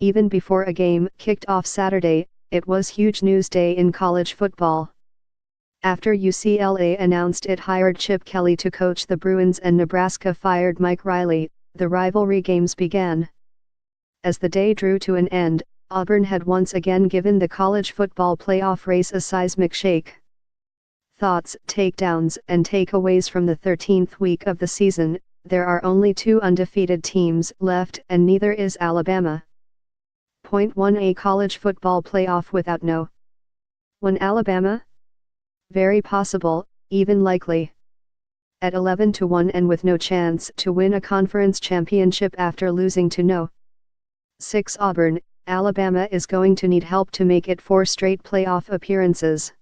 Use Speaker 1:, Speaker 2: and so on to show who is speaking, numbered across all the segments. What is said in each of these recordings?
Speaker 1: even before a game kicked off Saturday. It was huge news day in college football. After UCLA announced it hired Chip Kelly to coach the Bruins and Nebraska fired Mike Riley, the rivalry games began. As the day drew to an end, Auburn had once again given the college football playoff race a seismic shake. Thoughts, takedowns, and takeaways from the 13th week of the season. There are only 2 undefeated teams left, and neither is Alabama. Point 1. A college football playoff without no 1 Alabama? Very possible, even likely. At 11-1 and with no chance to win a conference championship after losing to no 6 Auburn, Alabama is going to need help to make it 4 straight playoff appearances.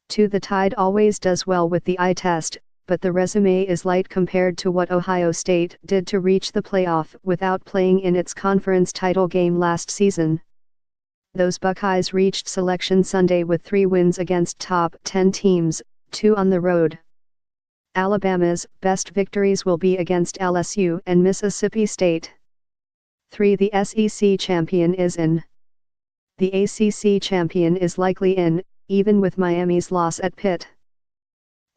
Speaker 1: 2. The Tide always does well with the eye test, but the resume is light compared to what Ohio State did to reach the playoff without playing in its conference title game last season. Those Buckeyes reached Selection Sunday with 3 wins against top 10 teams, 2 on the road. Alabama's best victories will be against LSU and Mississippi State. 3. The SEC champion is in. The ACC champion is likely in, even with Miami's loss at Pitt.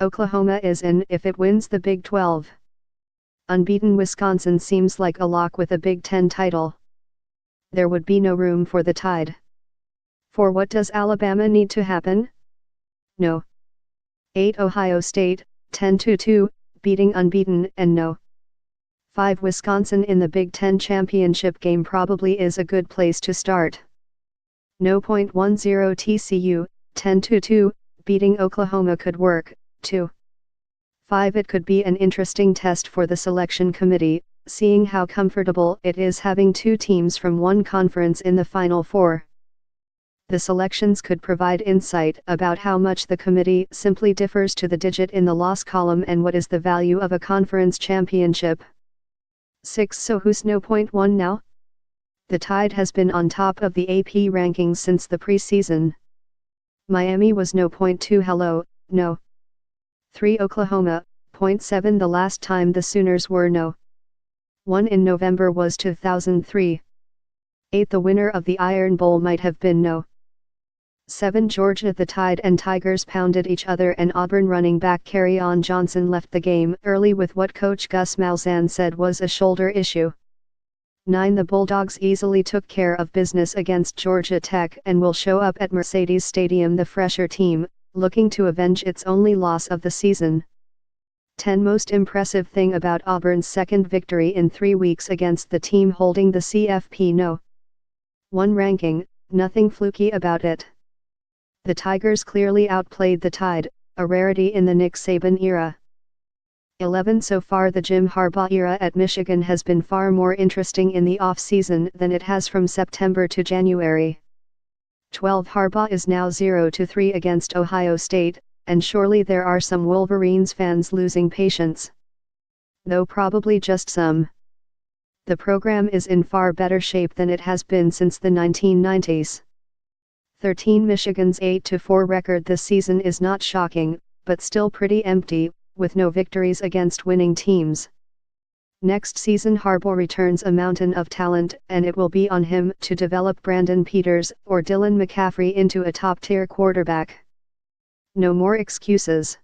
Speaker 1: Oklahoma is in if it wins the Big 12. Unbeaten Wisconsin seems like a lock with a Big 10 title. There would be no room for the Tide. 4. What does Alabama need to happen? No. 8. Ohio State, 10-2, beating unbeaten and no. 5. Wisconsin in the Big 10 championship game probably is a good place to start. No. 10 TCU, 10-2, beating Oklahoma could work, 2. 5. It could be an interesting test for the selection committee, seeing how comfortable it is having 2 teams from one conference in the Final Four. The selections could provide insight about how much the committee simply differs to the digit in the loss column and what is the value of a conference championship. 6. So who's no. 1 now? The Tide has been on top of the AP rankings since the preseason. Miami was no. 2. Hello, no. 3. Oklahoma, 0.7. The last time the Sooners were no. 1 in November was 2003. 8. The winner of the Iron Bowl might have been no. 7. Georgia. The Tide and Tigers pounded each other and Auburn running back Kerryon Johnson left the game early with what coach Gus Malzahn said was a shoulder issue. 9. The Bulldogs easily took care of business against Georgia Tech and will show up at Mercedes Stadium, the fresher team, looking to avenge its only loss of the season. 10. Most impressive thing about Auburn's second victory in 3 weeks against the team holding the CFP no. 1 ranking, nothing fluky about it. The Tigers clearly outplayed the Tide, a rarity in the Nick Saban era. 11. So far the Jim Harbaugh era at Michigan has been far more interesting in the off-season than it has from September to January. 12. Harbaugh is now 0-3 against Ohio State, and surely there are some Wolverines fans losing patience. Though probably just some. The program is in far better shape than it has been since the 1990s. 13. Michigan's 8-4 record this season is not shocking, but still pretty empty, with no victories against winning teams. Next season Harbaugh returns a mountain of talent and it will be on him to develop Brandon Peters or Dylan McCaffrey into a top-tier quarterback. No more excuses.